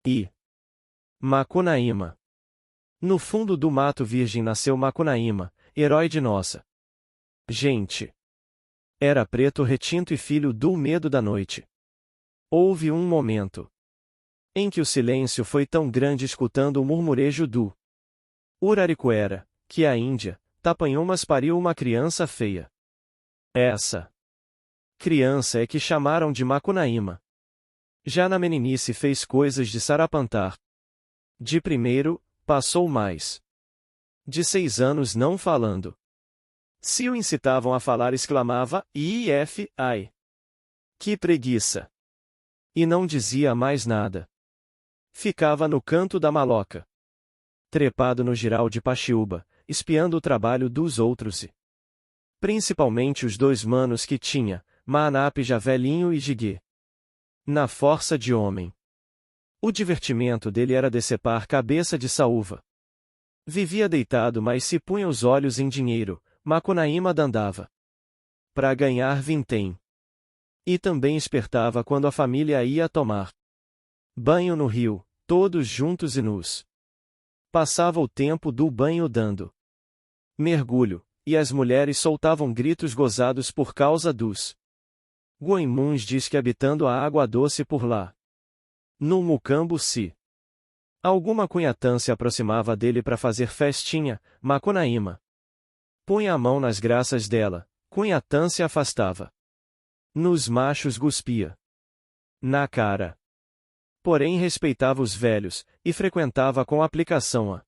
E Macunaíma. No fundo do mato virgem nasceu Macunaíma, herói de nossa gente. Era preto retinto e filho do medo da noite. Houve um momento em que o silêncio foi tão grande escutando o murmurejo do Uraricoera, que a Índia, Tapanhumas pariu uma criança feia. Essa criança é que chamaram de Macunaíma. Já na meninice fez coisas de sarapantar. De primeiro, passou mais de 6 anos não falando. Se o incitavam a falar exclamava, ai. Que preguiça! E não dizia mais nada. Ficava no canto da maloca, trepado no giral de Paxiúba, espiando o trabalho dos outros e principalmente os 2 manos que tinha, Maanape já velhinho e Jiguê. Na força de homem. O divertimento dele era decepar cabeça de saúva. Vivia deitado, mas se punha os olhos em dinheiro, Macunaíma dandava pra ganhar vintém. E também espertava quando a família ia tomar banho no rio, todos juntos e nus. Passava o tempo do banho dando mergulho, e as mulheres soltavam gritos gozados por causa dos Goimuns. Diz que habitando a água doce por lá, no Mucambo, se alguma cunhatã se aproximava dele para fazer festinha, Macunaíma punha a mão nas graças dela, cunhatã se afastava. Nos machos cuspia na cara. Porém respeitava os velhos, e frequentava com aplicação a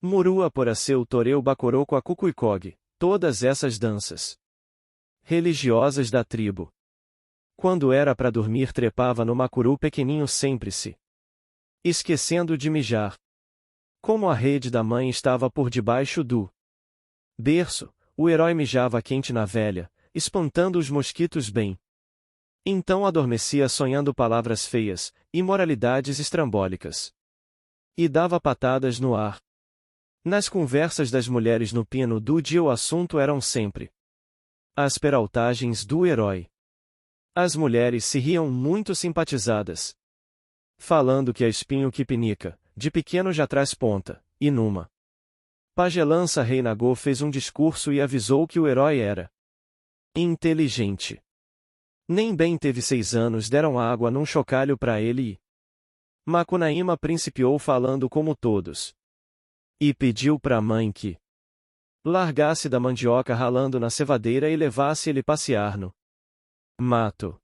Murua, Poraceu, Toreu, Bacoroco, a Cucuicog, todas essas danças religiosas da tribo. Quando era para dormir trepava no macuru pequeninho, sempre se esquecendo de mijar. Como a rede da mãe estava por debaixo do berço, o herói mijava quente na velha, espantando os mosquitos bem. Então adormecia sonhando palavras feias, imoralidades estrambólicas. E dava patadas no ar. Nas conversas das mulheres no pino do dia o assunto eram sempre as peraltagens do herói. As mulheres se riam muito simpatizadas, falando que a espinho que pinica, de pequeno já traz ponta, e numa pagelança Reinagô fez um discurso e avisou que o herói era inteligente. Nem bem teve 6 anos, deram água num chocalho para ele e Macunaíma principiou falando como todos. E pediu para a mãe que largasse da mandioca ralando na cevadeira e levasse ele passear no mato.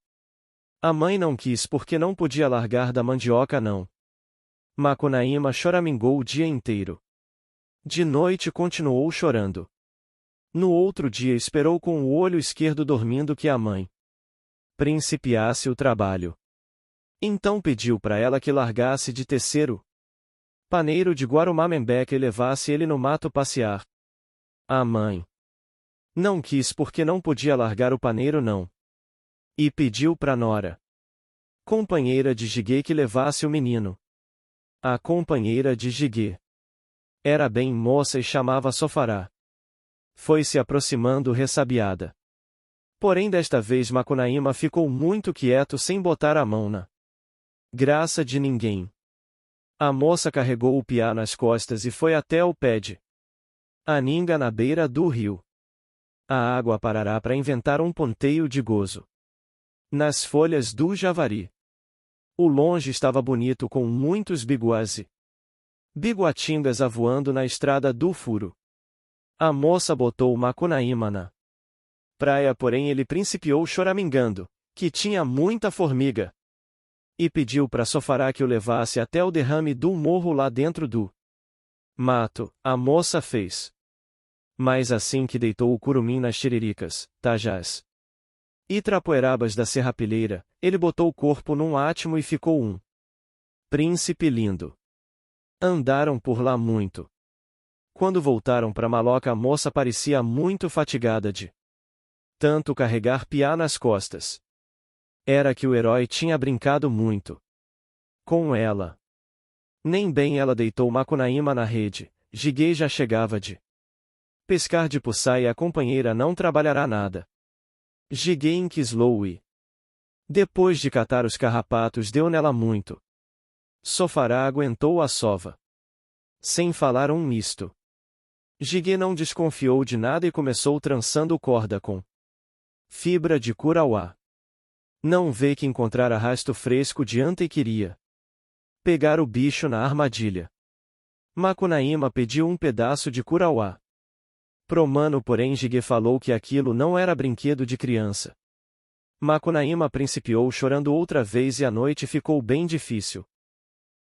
A mãe não quis porque não podia largar da mandioca não. Macunaíma choramingou o dia inteiro. De noite continuou chorando. No outro dia esperou com o olho esquerdo dormindo que a mãe principiasse o trabalho. Então pediu para ela que largasse de tecer o paneiro de Guarumamembeca e levasse ele no mato passear. A mãe não quis porque não podia largar o paneiro não. E pediu para nora, companheira de Jiguê, que levasse o menino. A companheira de Jiguê era bem moça e chamava Sofará. Foi se aproximando ressabiada. Porém desta vez Macunaíma ficou muito quieto sem botar a mão na graça de ninguém. A moça carregou o piá nas costas e foi até o pé de Aninga na beira do rio. A água parará para inventar um ponteio de gozo nas folhas do javari. O longe estava bonito com muitos biguás e biguatingas avoando na estrada do furo. A moça botou Macunaíma na praia, porém ele principiou choramingando, que tinha muita formiga. E pediu para Sofará que o levasse até o derrame do morro lá dentro do mato. A moça fez. Mas assim que deitou o curumim nas xiriricas, tajás e trapoerabas da serrapilheira, ele botou o corpo num átimo e ficou um príncipe lindo. Andaram por lá muito. Quando voltaram para Maloca, a moça parecia muito fatigada de tanto carregar piá nas costas. Era que o herói tinha brincado muito com ela. Nem bem ela deitou Macunaíma na rede, Jiguê já chegava de pescar de puçá e a companheira não trabalhará nada. Jiguê inquislou e depois de catar os carrapatos deu nela muito Sofará aguentou a sova. Sem falar um misto. Jigué não desconfiou de nada e começou trançando corda com fibra de curauá. Não vê que encontrar arrasto fresco de anta e queria pegar o bicho na armadilha. Macunaíma pediu um pedaço de curauá. Pro mano, porém, Jigué falou que aquilo não era brinquedo de criança. Macunaíma principiou chorando outra vez e a noite ficou bem difícil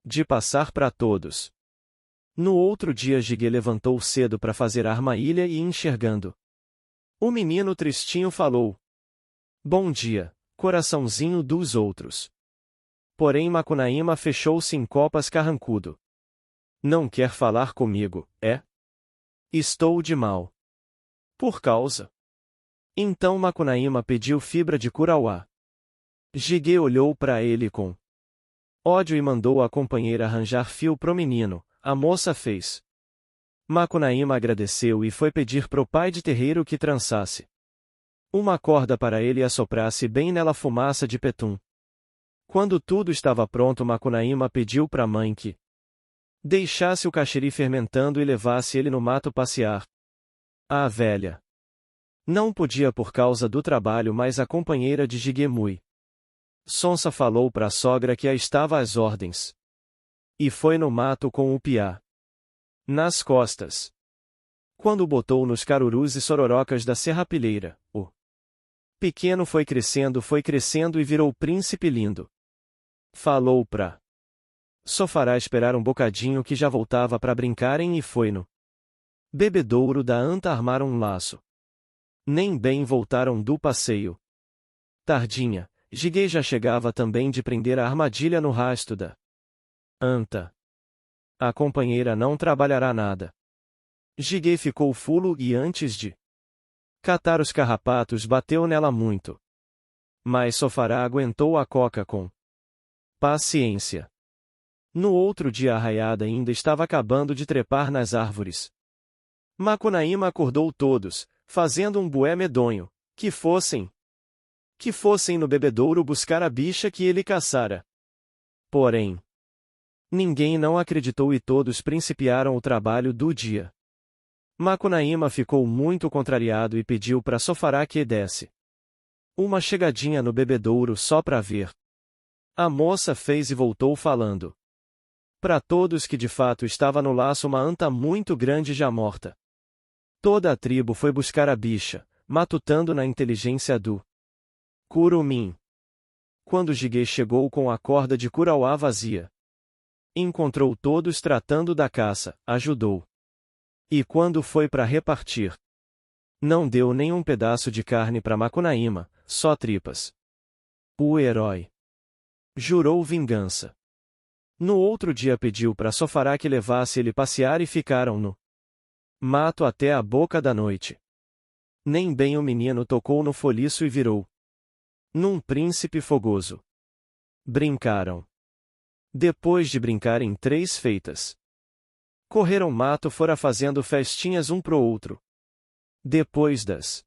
de passar para todos. No outro dia, Jigué levantou cedo para fazer armadilha e, enxergando o menino tristinho, falou: "Bom dia, coraçãozinho dos outros." Porém, Macunaíma fechou-se em copas carrancudo. "Não quer falar comigo, é? Estou de mal. Por causa." Então Macunaíma pediu fibra de curauá. Jigué olhou para ele com ódio e mandou a companheira arranjar fio pro menino. A moça fez. Macunaíma agradeceu e foi pedir pro pai de terreiro que trançasse uma corda para ele e assoprasse bem nela fumaça de petum. Quando tudo estava pronto, Macunaíma pediu pra mãe que deixasse o caxiri fermentando e levasse ele no mato passear. A velha não podia por causa do trabalho, mas a companheira de Jigué mui sonsa falou pra sogra que a estava às ordens. E foi no mato com o piá nas costas. Quando botou nos carurus e sororocas da serrapilheira, o pequeno foi crescendo e virou príncipe lindo. Falou pra Sofará esperar um bocadinho que já voltava pra brincarem e foi no bebedouro da anta armar um laço. Nem bem voltaram do passeio. Tardinha, Jigué já chegava também de prender a armadilha no rasto da anta. A companheira não trabalhará nada. Jigué ficou fulo e antes de catar os carrapatos bateu nela muito. Mas Sofará aguentou a coca com paciência. No outro dia, a arraiada ainda estava acabando de trepar nas árvores. Macunaíma acordou todos, fazendo um bué medonho, que fossem no bebedouro buscar a bicha que ele caçara. Porém, ninguém não acreditou e todos principiaram o trabalho do dia. Macunaíma ficou muito contrariado e pediu para Sofará que desse uma chegadinha no bebedouro só para ver. A moça fez e voltou falando para todos que de fato estava no laço uma anta muito grande já morta. Toda a tribo foi buscar a bicha, matutando na inteligência do curumim. Quando Jigué chegou com a corda de curauá vazia, encontrou todos tratando da caça, ajudou. E quando foi para repartir, não deu nenhum pedaço de carne para Macunaíma, só tripas. O herói jurou vingança. No outro dia pediu para Sofará que levasse ele passear e ficaram no mato até a boca da noite. Nem bem o menino tocou no foliço e virou num príncipe fogoso. Brincaram. Depois de brincarem 3 feitas, correram mato fora fazendo festinhas um pro outro. Depois das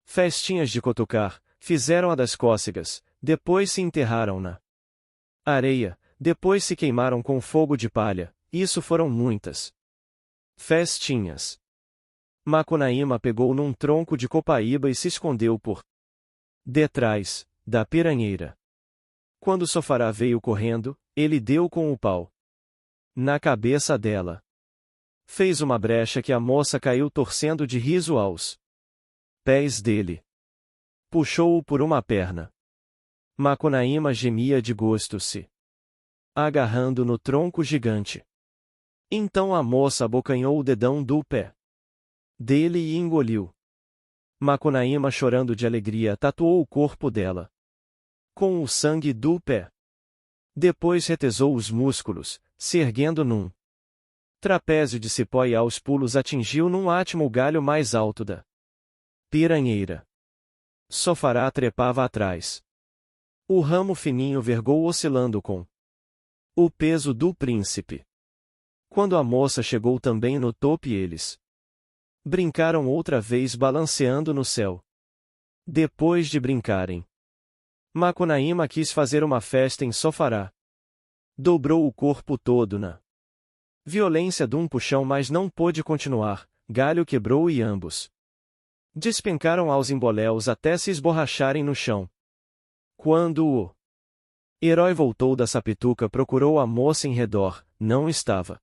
festinhas de cotucar, fizeram a das cócegas, depois se enterraram na areia, depois se queimaram com fogo de palha, isso foram muitas festinhas. Macunaíma pegou num tronco de copaíba e se escondeu por detrás da piranheira. Quando Sofará veio correndo, ele deu com o pau na cabeça dela. Fez uma brecha que a moça caiu torcendo de riso aos pés dele. Puxou-o por uma perna. Macunaíma gemia de gosto se agarrando no tronco gigante. Então a moça abocanhou o dedão do pé dele e engoliu. Macunaíma, chorando de alegria, tatuou o corpo dela com o sangue do pé. Depois retesou os músculos, se erguendo num trapézio de cipó e aos pulos atingiu num átimo o galho mais alto da piranheira. Sofará trepava atrás. O ramo fininho vergou oscilando com o peso do príncipe. Quando a moça chegou também no topo e eles brincaram outra vez balanceando no céu. Depois de brincarem, Macunaíma quis fazer uma festa em Sofará. Dobrou o corpo todo na violência de um puxão, mas não pôde continuar, galho quebrou e ambos despencaram aos emboléus até se esborracharem no chão. Quando o herói voltou da sapituca, procurou a moça em redor, não estava.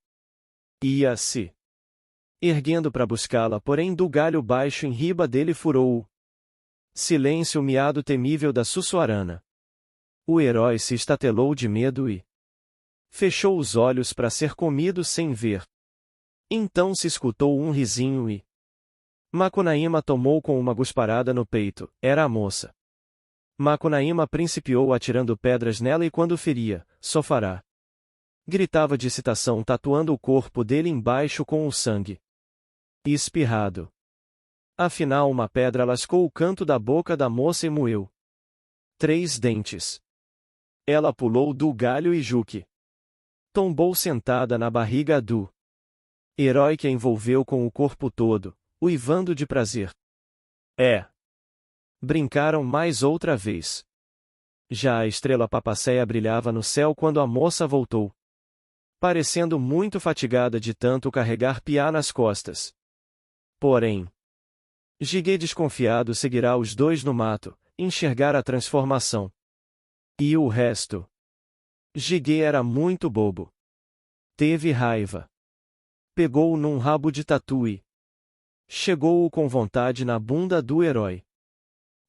Ia-se erguendo para buscá-la, porém do galho baixo em riba dele furou o silêncio, o miado temível da sussuarana. O herói se estatelou de medo e fechou os olhos para ser comido sem ver. Então se escutou um risinho e Macunaíma tomou com uma gusparada no peito, era a moça. Macunaíma principiou atirando pedras nela e quando feria, Sofará gritava de excitação, tatuando o corpo dele embaixo com o sangue espirrado. Afinal uma pedra lascou o canto da boca da moça e moeu 3 dentes. Ela pulou do galho e Juque tombou sentada na barriga do herói, que a envolveu com o corpo todo, uivando de prazer. Brincaram mais outra vez. Já a estrela Papacéia brilhava no céu quando a moça voltou, parecendo muito fatigada de tanto carregar piá nas costas. Porém, Jigué desconfiado seguirá os dois no mato, enxergar a transformação. E o resto? Jigué era muito bobo. Teve raiva. Pegou-o num rabo de tatu e chegou-o com vontade na bunda do herói.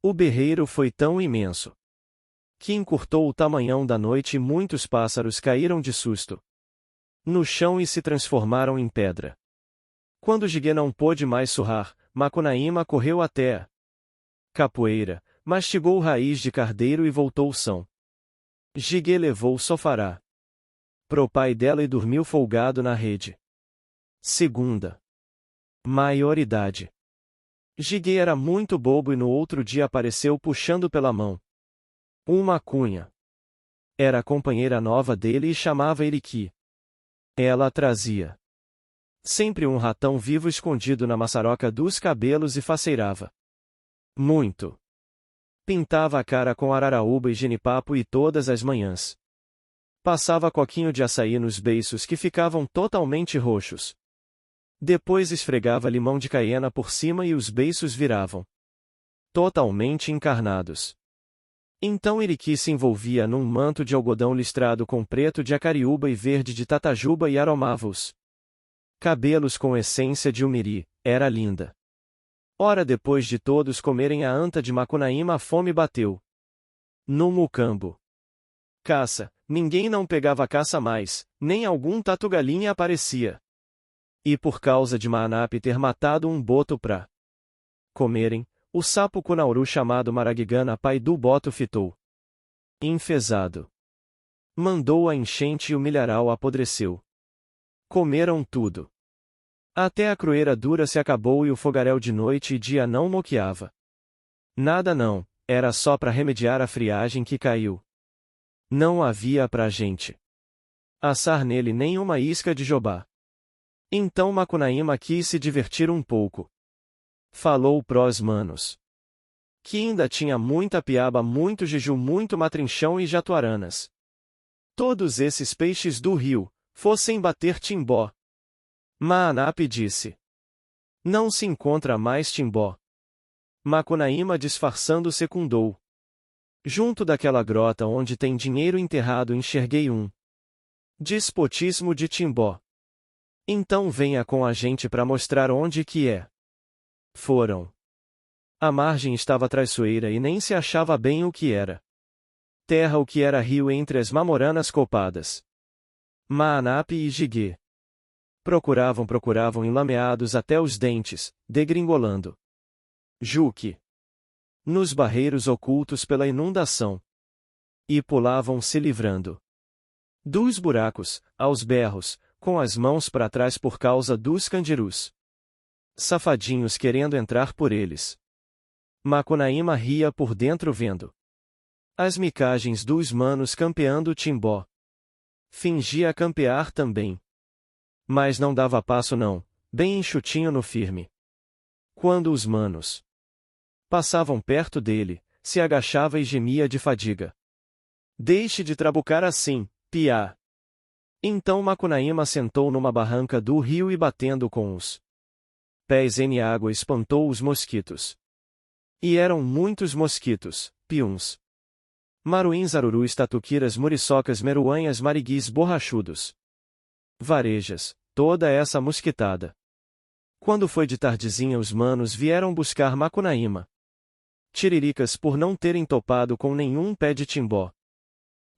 O berreiro foi tão imenso que encurtou o tamanhão da noite e muitos pássaros caíram de susto no chão e se transformaram em pedra. Quando Jigué não pôde mais surrar, Macunaíma correu até a capoeira, mastigou raiz de cardeiro e voltou são. Jigué levou Sofará pro pai dela e dormiu folgado na rede. Segunda maioridade. Jigué era muito bobo e no outro dia apareceu puxando pela mão uma cunha. Era a companheira nova dele e chamava Eriqui. Ela trazia sempre um ratão vivo escondido na maçaroca dos cabelos e faceirava muito. Pintava a cara com araraúba e genipapo e todas as manhãs passava coquinho de açaí nos beiços que ficavam totalmente roxos. Depois esfregava limão de caiena por cima e os beiços viravam totalmente encarnados. Então Eriqui se envolvia num manto de algodão listrado com preto de acariúba e verde de tatajuba e aromava os cabelos com essência de umiri, era linda. Ora, depois de todos comerem a anta de Macunaíma, a fome bateu no mucambo. Caça, ninguém não pegava caça mais, nem algum tatu-galinha aparecia. E por causa de Maanape ter matado um boto pra comerem, o sapo Cunauru chamado Maraguigana, pai do boto, fitou enfesado. Mandou a enchente e o milharal apodreceu. Comeram tudo. Até a crueira dura se acabou e o fogaréu de noite e dia não moqueava. Nada não, era só para remediar a friagem que caiu. Não havia pra gente assar nele nem uma isca de jobá. Então Macunaíma quis se divertir um pouco. Falou pros manos que ainda tinha muita piaba, muito jeju, muito matrinchão e jatuaranas. Todos esses peixes do rio fossem bater timbó. Maanape disse: não se encontra mais timbó. Macunaíma, disfarçando, secundou: junto daquela grota onde tem dinheiro enterrado enxerguei um despotismo de timbó. Então venha com a gente para mostrar onde que é. Foram. A margem estava traiçoeira e nem se achava bem o que era terra o que era rio entre as mamoranas copadas. Maanape e Jigué procuravam enlameados até os dentes, degringolando Juque nos barreiros ocultos pela inundação. E pulavam se livrando dos buracos, aos berros, com as mãos para trás por causa dos candirus safadinhos querendo entrar por eles. Macunaíma ria por dentro vendo as micagens dos manos campeando timbó. Fingia campear também. Mas não dava passo não, bem enxutinho no firme. Quando os manos passavam perto dele, se agachava e gemia de fadiga. Deixe de trabucar assim, piá. Então Macunaíma sentou numa barranca do rio e batendo com os pés em água espantou os mosquitos. E eram muitos mosquitos, piuns, maruins, arurus, tatuquiras, muriçocas, meruanhas, mariguis borrachudos, varejas, toda essa mosquitada. Quando foi de tardezinha os manos vieram buscar Macunaíma. Tiriricas por não terem topado com nenhum pé de timbó.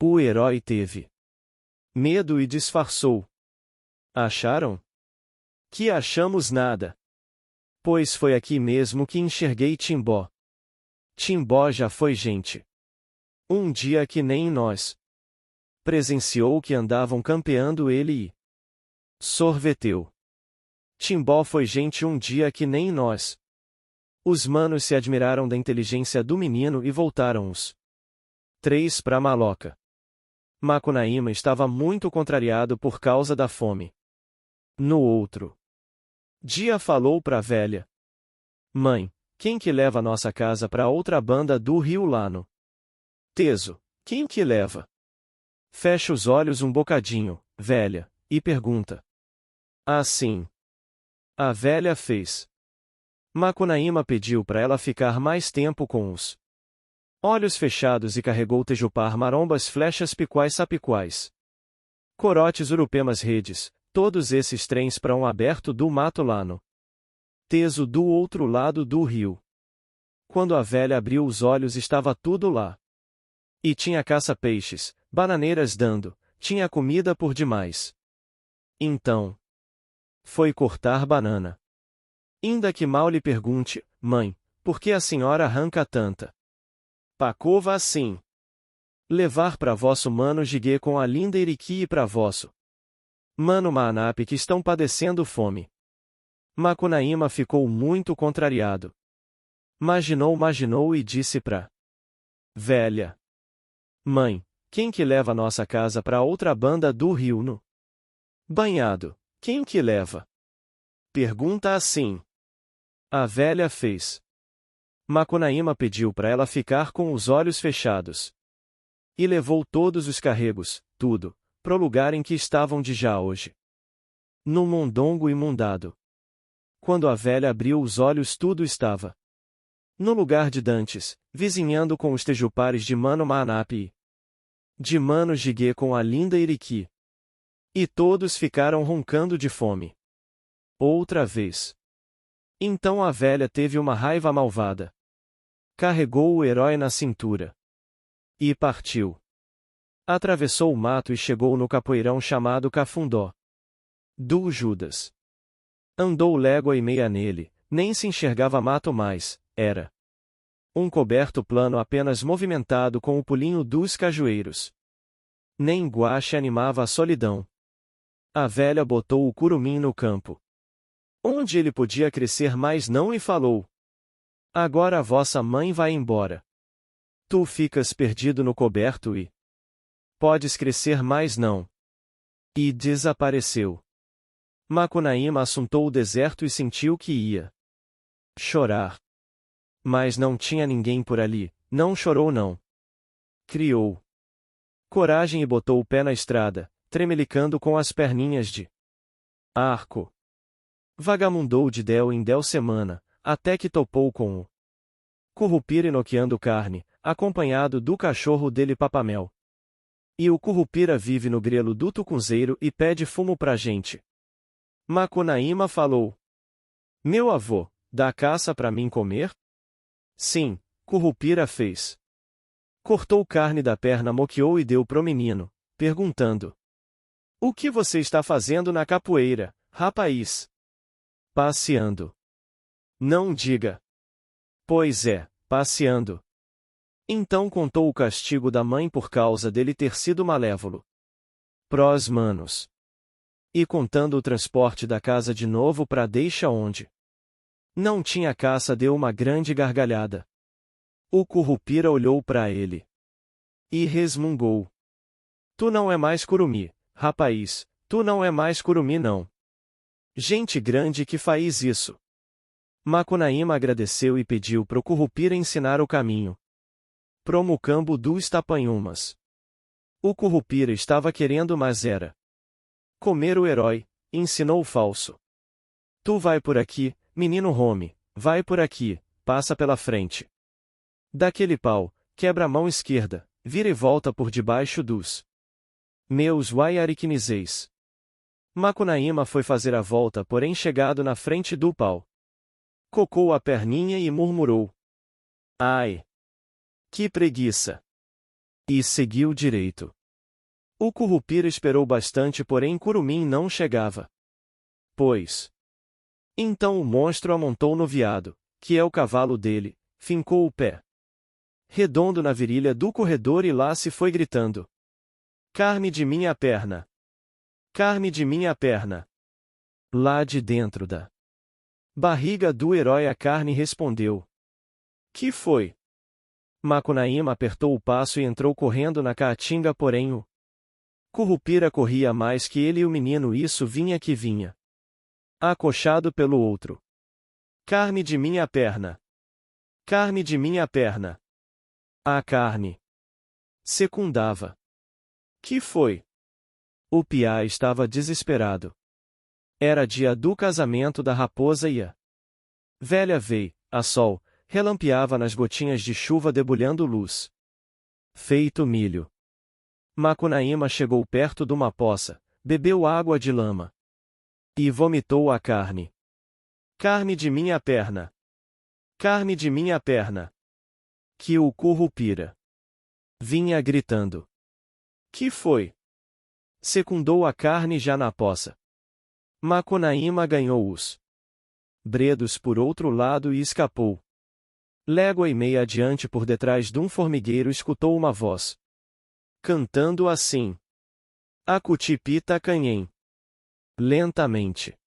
O herói teve medo e disfarçou. Acharam? Que achamos nada. Pois foi aqui mesmo que enxerguei Timbó. Timbó já foi gente. Um dia que nem nós. Presenciou que andavam campeando ele e sorveteu. Timbó foi gente um dia que nem nós. Os manos se admiraram da inteligência do menino e voltaram os três pra maloca. Macunaíma estava muito contrariado por causa da fome. No outro dia falou pra velha: Mãe, quem que leva nossa casa pra outra banda do rio lá no Teso? Quem que leva? Fecha os olhos um bocadinho, velha, e pergunta. Assim. A velha fez. Macunaíma pediu pra ela ficar mais tempo com os olhos fechados e carregou tejupar, marombas, flechas, piquais, sapiquais, corotes, urupemas, redes, todos esses trens pra um aberto do mato lá no Teso do outro lado do rio. Quando a velha abriu os olhos estava tudo lá. E tinha caça-peixes, bananeiras dando, tinha comida por demais. Então foi cortar banana. Ainda que mal lhe pergunte, mãe, por que a senhora arranca tanta pacova assim? Levar pra vosso mano Jiguê com a linda Iriqui e pra vosso mano Maanape que estão padecendo fome. Macunaíma ficou muito contrariado. Imaginou e disse pra velha: Mãe, quem que leva nossa casa pra outra banda do rio no banhado? Quem que leva? Pergunta assim. A velha fez. Macunaíma pediu pra ela ficar com os olhos fechados. E levou todos os carregos, tudo, pro lugar em que estavam de já hoje. No mondongo imundado. Quando a velha abriu os olhos tudo estava no lugar de dantes, vizinhando com os tejupares de Mano Maanape e de Mano Jiguê com a linda Iriqui. E todos ficaram roncando de fome. Outra vez. Então a velha teve uma raiva malvada. Carregou o herói na cintura. E partiu. Atravessou o mato e chegou no capoeirão chamado Cafundó do Judas. Andou légua e meia nele, nem se enxergava mato mais, era um coberto plano apenas movimentado com o pulinho dos cajueiros. Nem guache animava a solidão. A velha botou o curumim no campo, onde ele podia crescer mais não e falou: Agora a vossa mãe vai embora. Tu ficas perdido no coberto e podes crescer mais não. E desapareceu. Macunaíma assuntou o deserto e sentiu que ia chorar. Mas não tinha ninguém por ali, não chorou não. Criou coragem e botou o pé na estrada, tremelicando com as perninhas de arco. Vagamundou de del em del semana, até que topou com o currupira inoqueando carne, acompanhado do cachorro dele Papamel. E o currupira vive no grelo do tucunzeiro e pede fumo pra gente. Macunaíma falou: Meu avô, dá caça pra mim comer? Sim, currupira fez. Cortou carne da perna, moqueou e deu pro menino, perguntando: O que você está fazendo na capoeira, rapaz? Passeando. Não diga. Pois é, passeando. Então contou o castigo da mãe por causa dele ter sido malévolo. Prós manos. E contando o transporte da casa de novo pra deixa onde não tinha caça, deu uma grande gargalhada. O currupira olhou pra ele e resmungou: Tu não é mais curumi, rapaz, tu não é mais curumi não. Gente grande que faz isso. Macunaíma agradeceu e pediu pro currupira ensinar o caminho pro mucambo dos Tapanhumas. O currupira estava querendo, mas era Comer o herói, ensinou o falso. Tu vai por aqui, menino Home, vai por aqui, passa pela frente. Daquele pau, quebra a mão esquerda, vira e volta por debaixo dos meus Waiariknizeis. Macunaíma foi fazer a volta, porém chegado na frente do pau, cocou a perninha e murmurou: ai! Que preguiça! E seguiu direito. O Curupira esperou bastante, porém Curumim não chegava. Pois. Então o monstro amontou no veado, que é o cavalo dele, fincou o pé redondo na virilha do corredor e lá se foi gritando: carne de minha perna! Carne de minha perna! Lá de dentro da barriga do herói a carne respondeu: que foi? Macunaíma apertou o passo e entrou correndo na caatinga, porém o Curupira corria mais que ele e o menino isso vinha que vinha, acochado pelo outro. Carne de minha perna! Carne de minha perna! A carne secundava. Que foi? O piá estava desesperado. Era dia do casamento da raposa e a velha veio, a sol, relampeava nas gotinhas de chuva debulhando luz. Feito milho. Macunaíma chegou perto de uma poça, bebeu água de lama e vomitou a carne. Carne de minha perna! Carne de minha perna! Que o Curupira vinha gritando. Que foi? Secundou a carne já na poça. Macunaíma ganhou os bredos por outro lado e escapou. Légua e meia adiante, por detrás de um formigueiro, escutou uma voz cantando assim: Acutipita canhem. Lentamente.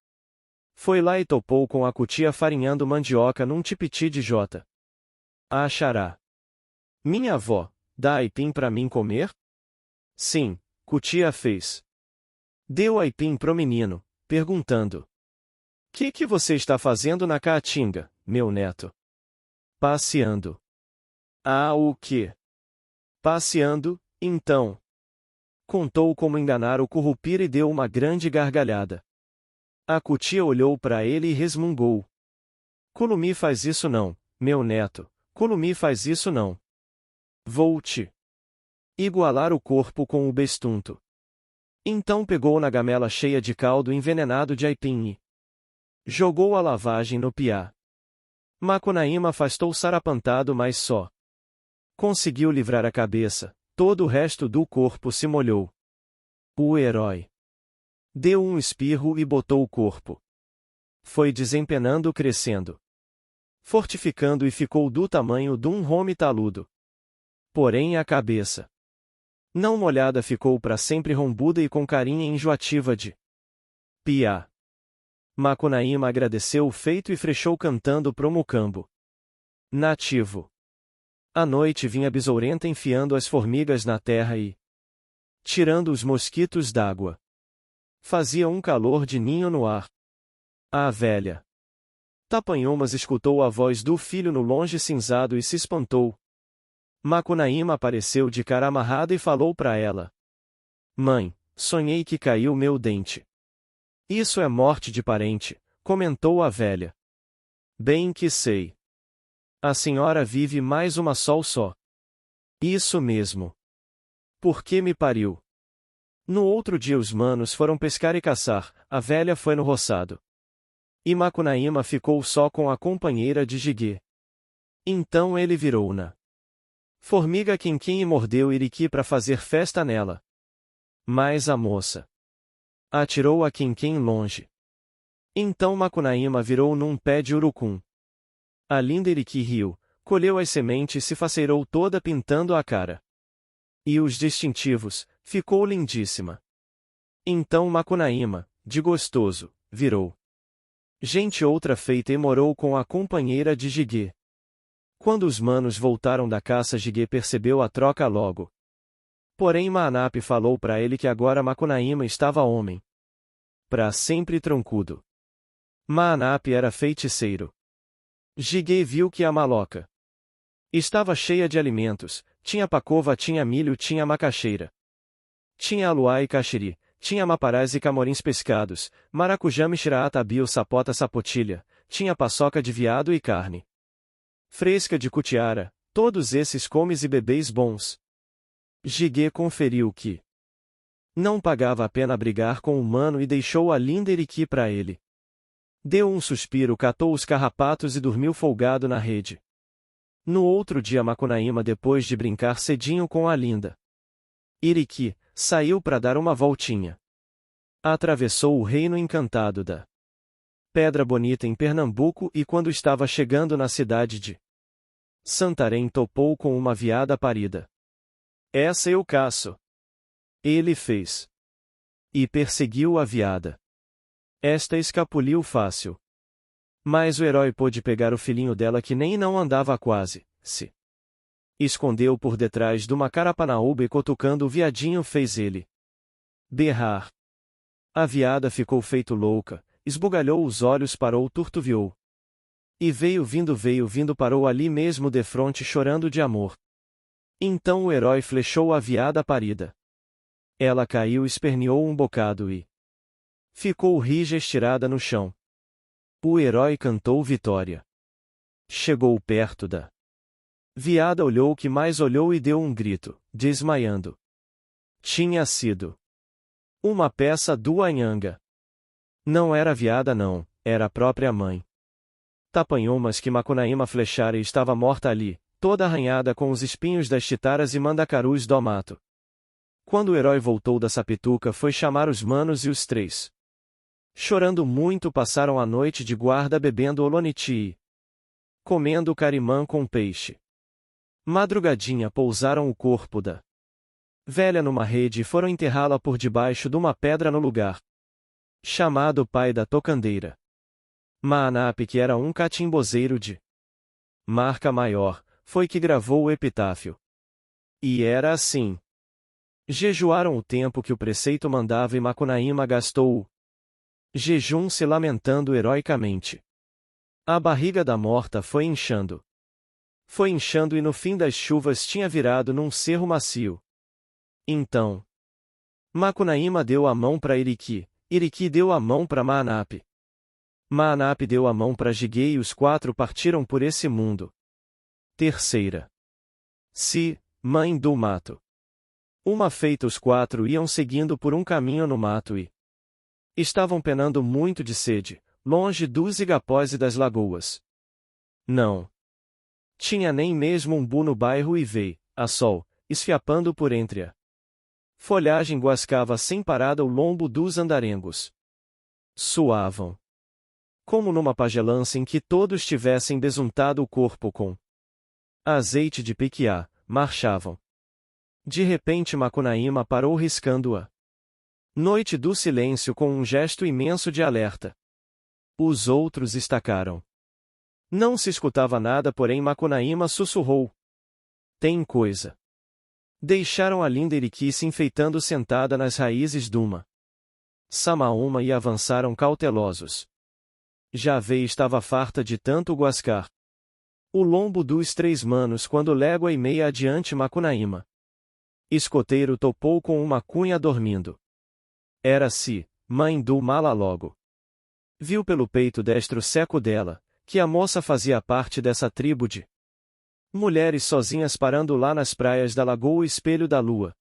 Foi lá e topou com a cutia farinhando mandioca num tipiti de jota. Achará. Minha avó, dá aipim pra mim comer? Sim, cutia fez. Deu aipim pro menino, perguntando: que você está fazendo na caatinga, meu neto? Passeando. Ah, o quê? Passeando, então. Contou como enganar o Curupira e deu uma grande gargalhada. A cutia olhou para ele e resmungou: Culumi faz isso não, meu neto, Culumi faz isso não. Vou-te igualar o corpo com o bestunto. Então pegou na gamela cheia de caldo envenenado de aipim e jogou a lavagem no piá. Macunaíma afastou sarapantado, mas só conseguiu livrar a cabeça, todo o resto do corpo se molhou. O herói deu um espirro e botou o corpo. Foi desempenando, crescendo, fortificando e ficou do tamanho de um home taludo. Porém a cabeça não molhada ficou para sempre rombuda e com carinha enjoativa de piá. Macunaíma agradeceu o feito e frechou cantando pro mucambo nativo. À noite vinha besourenta enfiando as formigas na terra e tirando os mosquitos d'água. Fazia um calor de ninho no ar. A velha Tapanhomas escutou a voz do filho no longe cinzado e se espantou. Macunaíma apareceu de cara amarrada e falou para ela: Mãe, sonhei que caiu meu dente. Isso é morte de parente, comentou a velha. Bem que sei. A senhora vive mais uma sol só. Isso mesmo. Por que me pariu? No outro dia os manos foram pescar e caçar, a velha foi no roçado. E Macunaíma ficou só com a companheira de Jiguê. Então ele virou-na formiga quinquim e mordeu Iriqui para fazer festa nela. Mas a moça atirou a quinquim longe. Então Macunaíma virou num pé de urucum. A linda Iriqui riu, colheu as sementes e se faceirou toda pintando a cara e os distintivos, ficou lindíssima. Então Macunaíma, de gostoso, virou gente outra feita e morou com a companheira de Jiguê. Quando os manos voltaram da caça, Jiguê percebeu a troca logo. Porém Maanape falou para ele que agora Macunaíma estava homem pra sempre troncudo. Maanape era feiticeiro. Jiguê viu que a maloca estava cheia de alimentos, tinha pacova, tinha milho, tinha macaxeira, tinha aluá e caxiri, tinha maparás e camorins pescados, maracujá mexiraá tabil sapota sapotilha, tinha paçoca de veado e carne fresca de cutiara, todos esses comes e bebeis bons. Jiguê conferiu que não pagava a pena brigar com o humano e deixou a linda Eriqui para ele. Deu um suspiro, catou os carrapatos e dormiu folgado na rede. No outro dia Macunaíma, depois de brincar cedinho com a linda Eriqui, saiu para dar uma voltinha. Atravessou o reino encantado da Pedra Bonita em Pernambuco e quando estava chegando na cidade de Santarém topou com uma veada parida. Essa eu caço. Ele fez. E perseguiu a veada. Esta escapuliu fácil. Mas o herói pôde pegar o filhinho dela que nem não andava quase, se escondeu por detrás de uma carapanaúba e cutucando o viadinho fez ele berrar. A veada ficou feito louca, esbugalhou os olhos, parou, turtuviou. E veio vindo parou ali mesmo defronte chorando de amor. Então o herói flechou a veada parida. Ela caiu, esperneou um bocado e ficou rija estirada no chão. O herói cantou vitória. Chegou perto da veada, olhou que mais olhou e deu um grito, desmaiando. Tinha sido uma peça do Anhanga. Não era veada não, era a própria mãe. Tapanhumas que Macunaíma flechara e estava morta ali, toda arranhada com os espinhos das chitaras e mandacarus do mato. Quando o herói voltou da sapituca foi chamar os manos e os três, chorando muito, passaram a noite de guarda bebendo oloniti e comendo carimã com peixe. Madrugadinha pousaram o corpo da velha numa rede e foram enterrá-la por debaixo de uma pedra no lugar chamado Pai da Tocandeira. Maanape, que era um catimbozeiro de marca maior, foi que gravou o epitáfio. E era assim. Jejuaram o tempo que o preceito mandava e Macunaíma gastou o jejum se lamentando heroicamente. A barriga da morta foi inchando. Foi inchando e no fim das chuvas tinha virado num cerro macio. Então Macunaíma deu a mão para Eriqui, Eriqui deu a mão para Maanape. Maanape deu a mão para Jiguê e os quatro partiram por esse mundo. Terceira. Si, mãe do mato. Uma feita os quatro iam seguindo por um caminho no mato e estavam penando muito de sede, longe dos igapós e das lagoas. Não tinha nem mesmo um bu no bairro e veio, a sol, esfiapando por entre a folhagem guascava sem parada o lombo dos andarengos. Suavam como numa pagelança em que todos tivessem besuntado o corpo com azeite de piquiá, marchavam. De repente Macunaíma parou riscando a noite do silêncio com um gesto imenso de alerta. Os outros estacaram. Não se escutava nada, porém Macunaíma sussurrou. Tem coisa. Deixaram a linda Eriqui se enfeitando sentada nas raízes de uma samaúma e avançaram cautelosos. Javé estava farta de tanto guascar o lombo dos três manos quando légua e meia adiante Macunaíma. Escoteiro topou com uma cunha dormindo. Era-se, mãe do Malalogo. Viu pelo peito destro seco dela, que a moça fazia parte dessa tribo de mulheres sozinhas parando lá nas praias da Lagoa Espelho da Lua,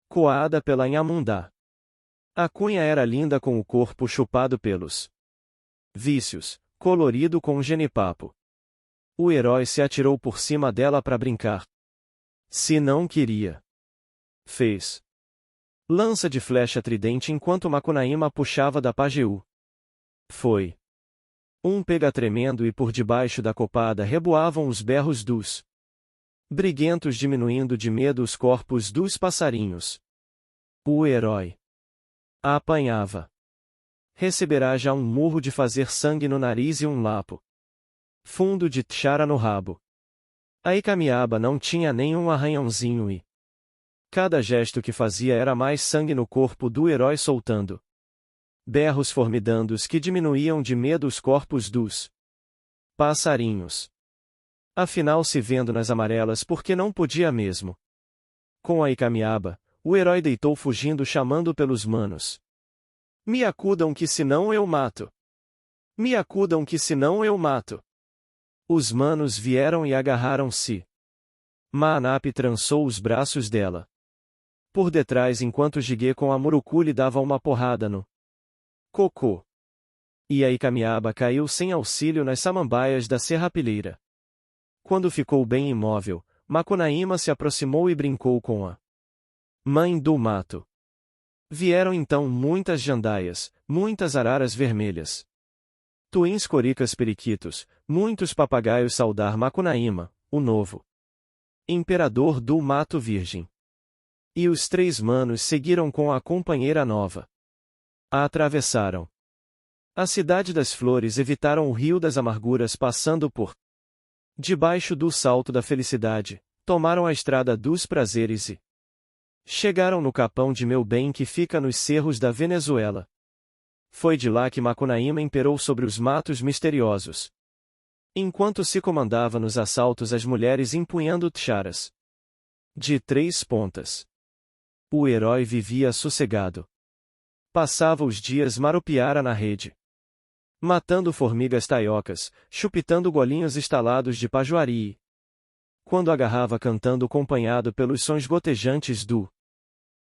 coada pela Inhamundá. A cunha era linda com o corpo chupado pelos vícios, colorido com genipapo. O herói se atirou por cima dela para brincar. Se não queria, fez lança de flecha tridente enquanto Macunaíma puxava da pajeú. Foi um pega tremendo e por debaixo da copada reboavam os berros dos briguentos, diminuindo de medo os corpos dos passarinhos. O herói apanhava. Receberá já um murro de fazer sangue no nariz e um lapo fundo de tchara no rabo. A Icamiaba não tinha nenhum arranhãozinho e cada gesto que fazia era mais sangue no corpo do herói, soltando berros formidandos que diminuíam de medo os corpos dos passarinhos. Afinal, se vendo nas amarelas porque não podia mesmo com a Icamiaba, O herói deitou fugindo chamando pelos manos. Me acudam que senão eu mato. Me acudam que senão eu mato. Os manos vieram e agarraram-se. Maanap trançou os braços dela por detrás enquanto Jiguê com a Murucu lhe dava uma porrada no cocô. E aí Camiaba caiu sem auxílio nas samambaias da serrapilheira. Quando ficou bem imóvel, Macunaíma se aproximou e brincou com a mãe do mato. Vieram então muitas jandaias, muitas araras vermelhas. Tuins coricas periquitos, muitos papagaios saudar Macunaíma, o novo imperador do mato virgem. E os 3 manos seguiram com a companheira nova. A atravessaram a cidade das flores, evitaram o rio das amarguras passando por debaixo do salto da felicidade, tomaram a estrada dos prazeres e chegaram no capão de meu bem que fica nos cerros da Venezuela. Foi de lá que Macunaíma imperou sobre os matos misteriosos. Enquanto se comandava nos assaltos as mulheres empunhando tcharas de 3 pontas. O herói vivia sossegado. Passava os dias maropiara na rede, matando formigas taiocas, chupitando golinhos estalados de pajuari. Quando agarrava cantando acompanhado pelos sons gotejantes do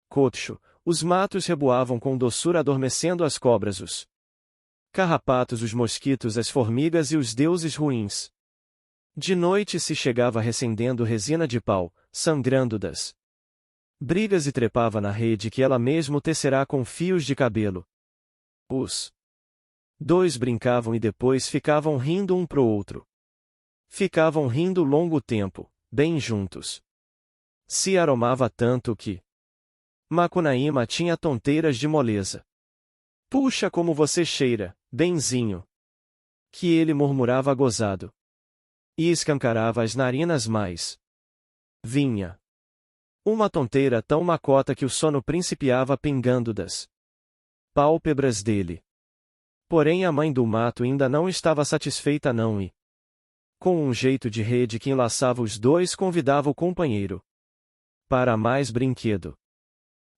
cocho, os matos reboavam com doçura adormecendo as cobras, os carrapatos, os mosquitos, as formigas e os deuses ruins. De noite se chegava recendendo resina de pau, sangrando das brigas e trepava na rede que ela mesmo tecerá com fios de cabelo. Os 2 brincavam e depois ficavam rindo um pro outro. Ficavam rindo longo tempo, bem juntos. Se aromava tanto que Macunaíma tinha tonteiras de moleza. Puxa como você cheira, benzinho. Que ele murmurava gozado. E escancarava as narinas mais. Vinha uma tonteira tão macota que o sono principiava pingando das pálpebras dele. Porém a mãe do mato ainda não estava satisfeita não e, com um jeito de rede que enlaçava os 2, convidava o companheiro para mais brinquedo.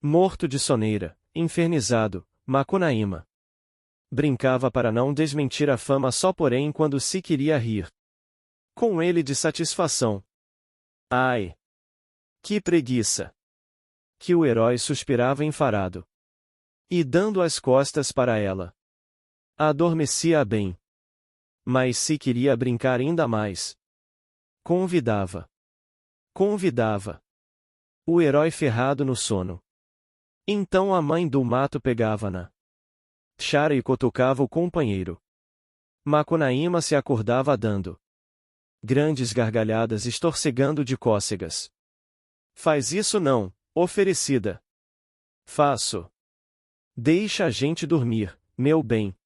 Morto de soneira, infernizado, Macunaíma brincava para não desmentir a fama só porém quando se queria rir com ele de satisfação. Ai! Que preguiça! Que o herói suspirava enfarado. E dando as costas para ela, adormecia bem. Mas se queria brincar ainda mais, convidava. Convidava. O herói ferrado no sono. Então a mãe do mato pegava-na tchara e cutucava o companheiro. Macunaíma se acordava dando grandes gargalhadas estorcegando de cócegas. Faz isso não, oferecida. Faço. Deixa a gente dormir, meu bem.